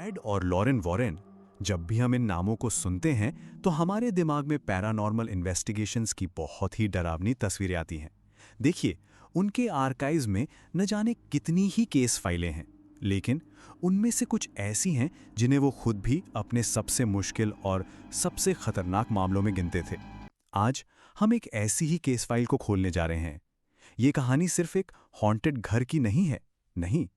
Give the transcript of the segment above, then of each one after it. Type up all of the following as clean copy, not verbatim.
टैड और Lauren Warren, जब भी हम इन नामों को सुनते हैं तो हमारे दिमाग में पैरानॉर्मल इन्वेस्टिगेशंस की बहुत ही डरावनी तस्वीरें आती हैं। देखिए, उनके आर्काइव्स में न जाने कितनी ही केस फाइलें हैं, लेकिन उनमें से कुछ ऐसी हैं जिन्हें वो खुद भी अपने सबसे मुश्किल और सबसे खतरनाक मामलों में गिनते थे। आज हम एक ऐसी ही केस फाइल को खोलने जा रहे हैं। ये कहानी सिर्फ एक हॉन्टेड घर की नहीं है, नहीं,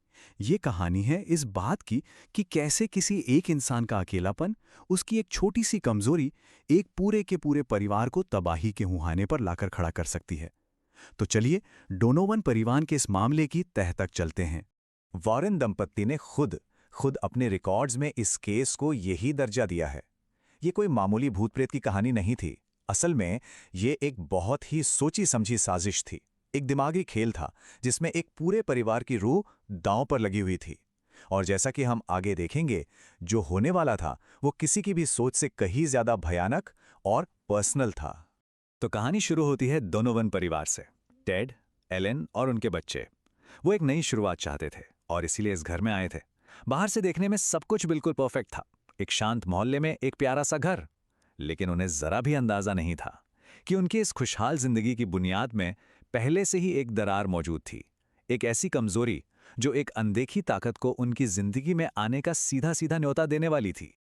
ये कहानी है इस बात की कि कैसे किसी एक इंसान का अकेलापन, उसकी एक छोटी सी कमजोरी, एक पूरे के पूरे परिवार को तबाही के मुहाने पर लाकर खड़ा कर सकती है। तो चलिए डोनोवन परिवार के इस मामले की तह तक चलते हैं। वॉरेन दंपत्ति ने खुद अपने रिकॉर्ड्स में इस केस को यही दर्जा दिया है। ये कोई मामूली भूत प्रेत की कहानी नहीं थी। असल में ये एक बहुत ही सोची समझी साजिश थी, एक दिमागी खेल था जिसमें एक पूरे परिवार की रूह दांव पर लगी हुई थी। और जैसा कि हम आगे देखेंगे, जो होने वाला था वो किसी की भी सोच से कहीं ज्यादा भयानक और पर्सनल था। तो कहानी शुरू होती है डोनोवन परिवार से। टेड, एलेन और उनके बच्चे, वो एक नई शुरुआत चाहते थे और इसीलिए इस घर में आए थे। बाहर से देखने में सब कुछ बिल्कुल परफेक्ट था, एक शांत मोहल्ले में एक प्यारा सा घर। लेकिन उन्हें जरा भी अंदाजा नहीं था कि उनकी इस खुशहाल जिंदगी की बुनियाद में पहले से ही एक दरार मौजूद थी, एक ऐसी कमजोरी जो एक अनदेखी ताकत को उनकी जिंदगी में आने का सीधा सीधा न्योता देने वाली थी।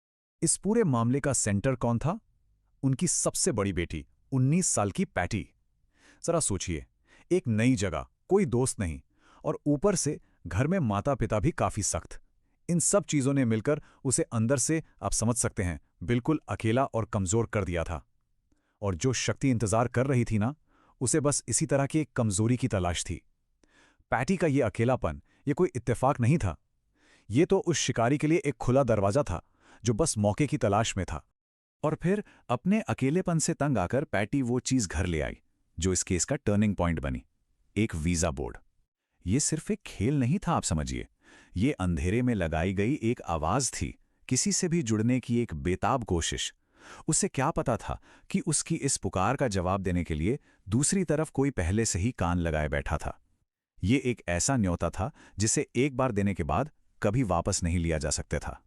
इस पूरे मामले का सेंटर कौन था? उनकी सबसे बड़ी बेटी, 19 साल की पैटी। जरा सोचिए, एक नई जगह, कोई दोस्त नहीं, और ऊपर से घर में माता पिता भी काफी सख्त। इन सब चीजों ने मिलकर उसे अंदर से, आप समझ सकते हैं, बिल्कुल अकेला और कमजोर कर दिया था। और जो शक्ति इंतजार कर रही थी ना, उसे बस इसी तरह की एक कमजोरी की तलाश थी। पैटी का ये अकेलापन, ये कोई इत्तेफाक नहीं था। ये तो उस शिकारी के लिए एक खुला दरवाजा था जो बस मौके की तलाश में था। और फिर अपने अकेलेपन से तंग आकर पैटी वो चीज घर ले आई जो इस केस का टर्निंग पॉइंट बनी, एक वीजा बोर्ड। ये सिर्फ एक खेल नहीं था, आप समझिए, ये अंधेरे में लगाई गई एक आवाज थी, किसी से भी जुड़ने की एक बेताब कोशिश। उसे क्या पता था कि उसकी इस पुकार का जवाब देने के लिए दूसरी तरफ कोई पहले से ही कान लगाए बैठा था। ये एक ऐसा न्योता था जिसे एक बार देने के बाद कभी वापस नहीं लिया जा सकता था।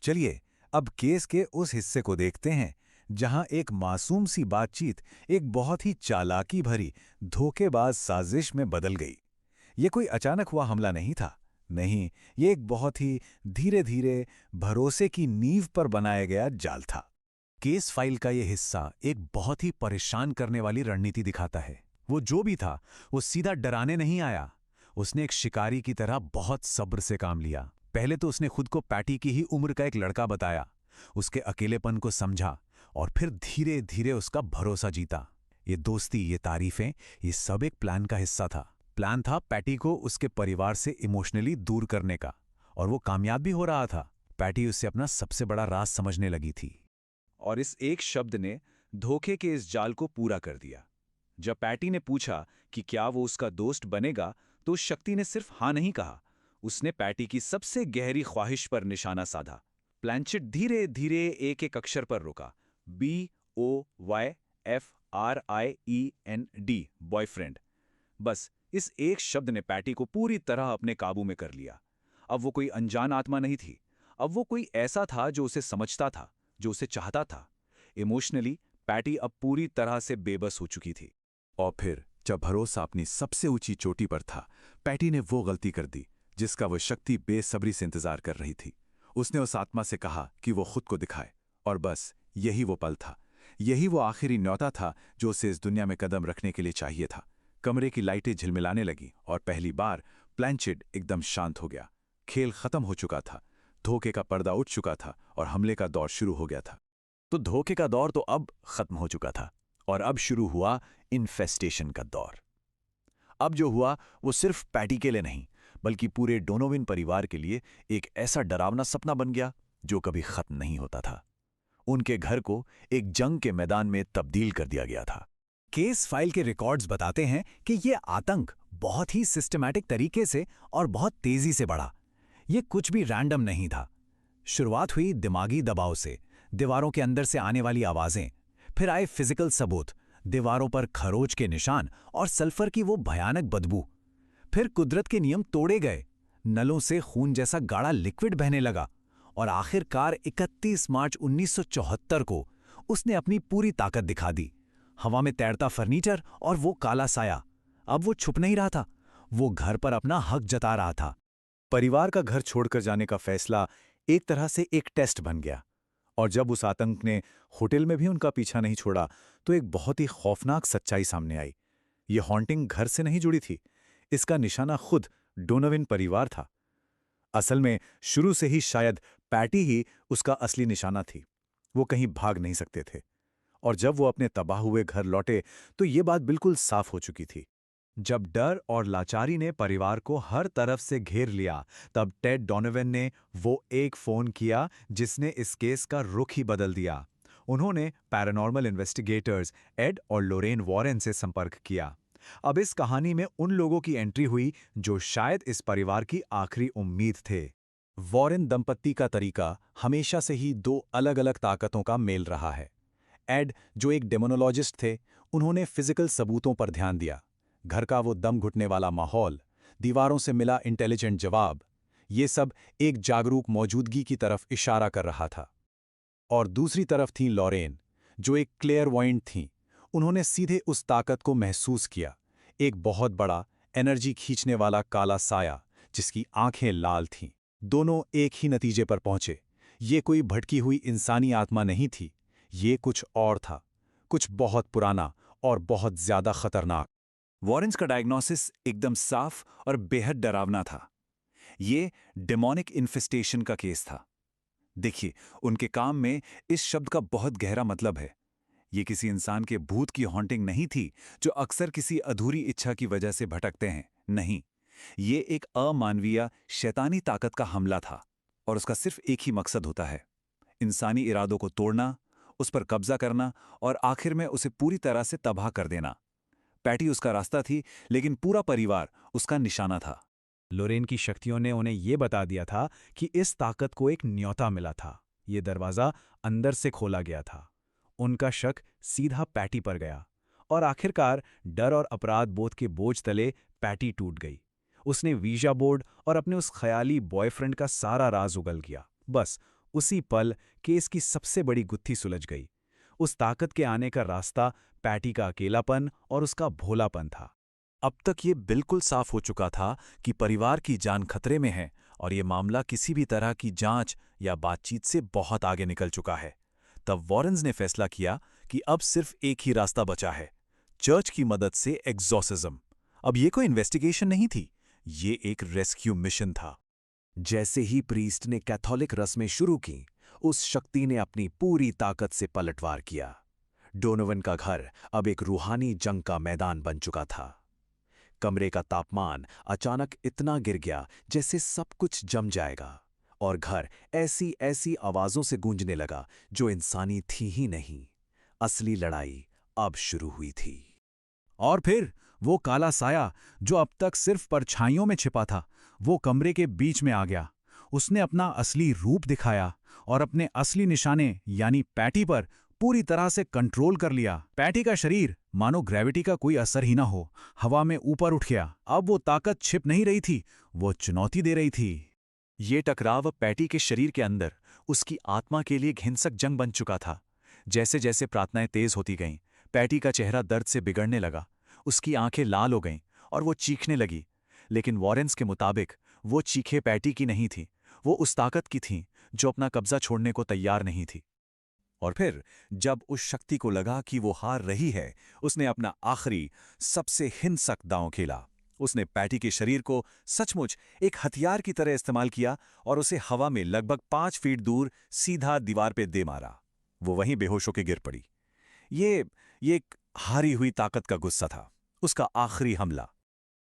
चलिए अब केस के उस हिस्से को देखते हैं जहां एक मासूम सी बातचीत एक बहुत ही चालाकी भरी धोखेबाज साजिश में बदल गई। ये कोई अचानक हुआ हमला नहीं था, नहीं, ये एक बहुत ही धीरे धीरे भरोसे की नींव पर बनाया गया जाल था। केस फाइल का ये हिस्सा एक बहुत ही परेशान करने वाली रणनीति दिखाता है। वो जो भी था, वो सीधा डराने नहीं आया। उसने एक शिकारी की तरह बहुत सब्र से काम लिया। पहले तो उसने खुद को पैटी की ही उम्र का एक लड़का बताया, उसके अकेलेपन को समझा और फिर धीरे धीरे उसका भरोसा जीता। ये दोस्ती, ये तारीफें, ये सब एक प्लान का हिस्सा था। प्लान था पैटी को उसके परिवार से इमोशनली दूर करने का, और वो कामयाब भी हो रहा था। पैटी उससे अपना सबसे बड़ा राज समझने लगी थी। और इस एक शब्द ने धोखे के इस जाल को पूरा कर दिया। जब पैटी ने पूछा कि क्या वो उसका दोस्त बनेगा, तो उस शक्ति ने सिर्फ हाँ नहीं कहा, उसने पैटी की सबसे गहरी ख्वाहिश पर निशाना साधा। प्लैंचेट धीरे धीरे एक एक अक्षर पर रुका, BOYFRIEND, बॉयफ्रेंड। बस इस एक शब्द ने पैटी को पूरी तरह अपने काबू में कर लिया। अब वो कोई अनजान आत्मा नहीं थी, अब वो कोई ऐसा था जो उसे समझता था, जो उसे चाहता था। इमोशनली पैटी अब पूरी तरह से बेबस हो चुकी थी। और फिर जब भरोसा अपनी सबसे ऊंची चोटी पर था, पैटी ने वो गलती कर दी जिसका वो शक्ति बेसब्री से इंतजार कर रही थी। उसने उस आत्मा से कहा कि वो खुद को दिखाए, और बस यही वो पल था, यही वो आखिरी न्योता था जो उसे इस दुनिया में कदम रखने के लिए चाहिए था। कमरे की लाइटें झिलमिलाने लगी और पहली बार प्लैंचेट एकदम शांत हो गया। खेल खत्म हो चुका था, धोखे का पर्दा उठ चुका था और हमले का दौर शुरू हो गया था। तो धोखे का दौर तो अब खत्म हो चुका था और अब शुरू हुआ इन्फेस्टेशन का दौर। अब जो हुआ वो सिर्फ पैटी के लिए नहीं, बल्कि पूरे डोनोवन परिवार के लिए एक ऐसा डरावना सपना बन गया जो कभी खत्म नहीं होता था। उनके घर को एक जंग के मैदान में तब्दील कर दिया गया था। केस फाइल के रिकॉर्ड्स बताते हैं कि यह आतंक बहुत ही सिस्टमैटिक तरीके से और बहुत तेजी से बढ़ा। यह कुछ भी रैंडम नहीं था। शुरुआत हुई दिमागी दबाव से, दीवारों के अंदर से आने वाली आवाजें, फिर आए फिजिकल सबूत, दीवारों पर खरोच के निशान और सल्फर की वो भयानक बदबू। फिर कुदरत के नियम तोड़े गए, नलों से खून जैसा गाढ़ा लिक्विड बहने लगा और आखिरकार 31 मार्च 1974 को उसने अपनी पूरी ताकत दिखा दी। हवा में तैरता फर्नीचर और वो काला साया। अब वो छुप नहीं रहा था, वो घर पर अपना हक जता रहा था। परिवार का घर छोड़कर जाने का फैसला एक तरह से एक टेस्ट बन गया। और जब उस आतंक ने होटल में भी उनका पीछा नहीं छोड़ा, तो एक बहुत ही खौफनाक सच्चाई सामने आई। ये हॉन्टिंग घर से नहीं जुड़ी थी, इसका निशाना खुद डोनोवन परिवार था। असल में शुरू से ही शायद पैटी ही उसका असली निशाना थी। वो कहीं भाग नहीं सकते थे। और जब वो अपने तबाह हुए घर लौटे तो ये बात बिल्कुल साफ हो चुकी थी। जब डर और लाचारी ने परिवार को हर तरफ से घेर लिया, तब टेड डोनोवन ने वो एक फोन किया जिसने इस केस का रुख ही बदल दिया। उन्होंने पैरानॉर्मल इन्वेस्टिगेटर्स एड और लोरेन वॉरेन से संपर्क किया। अब इस कहानी में उन लोगों की एंट्री हुई जो शायद इस परिवार की आखिरी उम्मीद थे। वॉरेन दंपत्ति का तरीका हमेशा से ही दो अलग-अलग ताकतों का मेल रहा है। एड, जो एक डेमोनोलॉजिस्ट थे, उन्होंने फिजिकल सबूतों पर ध्यान दिया। घर का वो दम घुटने वाला माहौल, दीवारों से मिला इंटेलिजेंट जवाब, ये सब एक जागरूक मौजूदगी की तरफ इशारा कर रहा था। और दूसरी तरफ थी लॉरेन, जो एक क्लेयरवॉयंट थीं। उन्होंने सीधे उस ताकत को महसूस किया, एक बहुत बड़ा, एनर्जी खींचने वाला काला साया जिसकी आंखें लाल थीं। दोनों एक ही नतीजे पर पहुंचे। ये कोई भटकी हुई इंसानी आत्मा नहीं थी, ये कुछ और था, कुछ बहुत पुराना और बहुत ज्यादा खतरनाक। वॉरेन्स का डायग्नोसिस एकदम साफ और बेहद डरावना था। ये डेमोनिक इन्फेस्टेशन का केस था। देखिए, उनके काम में इस शब्द का बहुत गहरा मतलब है। ये किसी इंसान के भूत की हॉन्टिंग नहीं थी जो अक्सर किसी अधूरी इच्छा की वजह से भटकते हैं। नहीं, ये एक अमानवीय शैतानी ताकत का हमला था और उसका सिर्फ एक ही मकसद होता है, इंसानी इरादों को तोड़ना, उस पर कब्जा करना और आखिर में उसे पूरी तरह से तबाह कर देना। पैटी उसका रास्ता थी, लेकिन पूरा परिवार उसका निशाना था। लोरेन की शक्तियों ने उन्हें यह बता दिया था कि इस ताकत को एक न्योता मिला था। ये दरवाजा अंदर से खोला गया था। उनका शक सीधा पैटी पर गया और आखिरकार डर और अपराध बोध के बोझ तले पैटी टूट गई। उसने वीजा बोर्ड और अपने उस ख्याली बॉयफ्रेंड का सारा राज उगल गया। बस उसी पल केस की सबसे बड़ी गुत्थी सुलझ गई। उस ताकत के आने का रास्ता पैटी का अकेलापन और उसका भोलापन था। अब तक ये बिल्कुल साफ हो चुका था कि परिवार की जान खतरे में है और ये मामला किसी भी तरह की जांच या बातचीत से बहुत आगे निकल चुका है। तब वॉरेन्स ने फैसला किया कि अब सिर्फ एक ही रास्ता बचा है, चर्च की मदद से एग्जॉर्सिज्म। अब ये कोई इन्वेस्टिगेशन नहीं थी, ये एक रेस्क्यू मिशन था। जैसे ही प्रीस्ट ने कैथोलिक रस्में शुरू की, उस शक्ति ने अपनी पूरी ताकत से पलटवार किया। डोनोवन का घर अब एक रूहानी जंग का मैदान बन चुका था। कमरे का तापमान अचानक इतना गिर गया जैसे सब कुछ जम जाएगा, और घर ऐसी ऐसी आवाजों से गूंजने लगा जो इंसानी थी ही नहीं। असली लड़ाई अब शुरू हुई थी। और फिर वो काला साया जो अब तक सिर्फ परछाइयों में छिपा था, वो कमरे के बीच में आ गया। उसने अपना असली रूप दिखाया और अपने असली निशाने यानी पैटी पर पूरी तरह से कंट्रोल कर लिया। पैटी का शरीर मानो ग्रेविटी का कोई असर ही ना हो, हवा में ऊपर उठ गया। अब वो ताकत छिप नहीं रही थी, वो चुनौती दे रही थी। ये टकराव पैटी के शरीर के अंदर उसकी आत्मा के लिए हिंसक जंग बन चुका था। जैसे जैसे प्रार्थनाएं तेज होती गईं, पैटी का चेहरा दर्द से बिगड़ने लगा, उसकी आंखें लाल हो गईं और वो चीखने लगी। लेकिन वॉरेन्स के मुताबिक वो चीखें पैटी की नहीं थी, वो उस ताकत की थीं जो अपना कब्जा छोड़ने को तैयार नहीं थी। और फिर जब उस शक्ति को लगा कि वो हार रही है, उसने अपना आखिरी सबसे हिंसक दांव खेला। उसने पैटी के शरीर को सचमुच एक हथियार की तरह इस्तेमाल किया और उसे हवा में लगभग 5 फीट दूर सीधा दीवार पे दे मारा। वो वहीं बेहोश होकर गिर पड़ी। ये एक हारी हुई ताकत का गुस्सा था, उसका आखिरी हमला।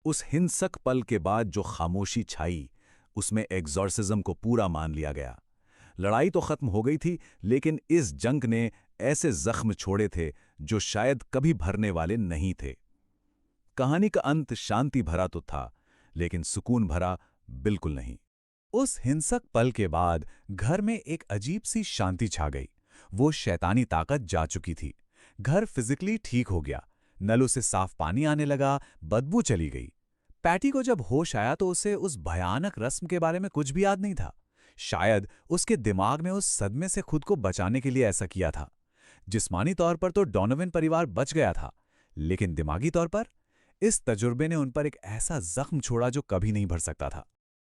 उस हिंसक पल के बाद जो खामोशी छाई, उसमें एग्जॉर्सिज्म को पूरा मान लिया गया। लड़ाई तो खत्म हो गई थी, लेकिन इस जंग ने ऐसे जख्म छोड़े थे जो शायद कभी भरने वाले नहीं थे। कहानी का अंत शांति भरा तो था, लेकिन सुकून भरा बिल्कुल नहीं। उस हिंसक पल के बाद घर में एक अजीब सी शांति छा गई। वो शैतानी ताकत जा चुकी थी। घर फिजिकली ठीक हो गया, नलों से साफ पानी आने लगा, बदबू चली गई। पैटी को जब होश आया तो उसे उस भयानक रस्म के बारे में कुछ भी याद नहीं था। शायद उसके दिमाग ने उस सदमे से खुद को बचाने के लिए ऐसा किया था। जिस्मानी तौर पर तो डोनोवन परिवार बच गया था, लेकिन दिमागी तौर पर इस तजुर्बे ने उन पर एक ऐसा जख्म छोड़ा जो कभी नहीं भर सकता था।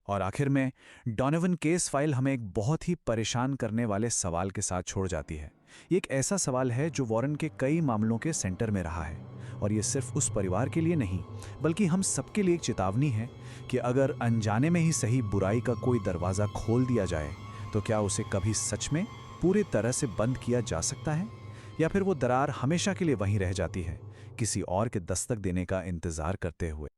और आखिर में डोनोवन केस फाइल हमें एक बहुत ही परेशान करने वाले सवाल के साथ छोड़ जाती है। ये एक ऐसा सवाल है जो वॉरेन के कई मामलों के सेंटर में रहा है, और ये सिर्फ उस परिवार के लिए नहीं बल्कि हम सबके लिए एक चेतावनी है कि अगर अनजाने में ही सही बुराई का कोई दरवाज़ा खोल दिया जाए तो क्या उसे कभी सच में पूरी तरह से बंद किया जा सकता है, या फिर वो दरार हमेशा के लिए वहीं रह जाती है, किसी और के दस्तक देने का इंतज़ार करते हुए।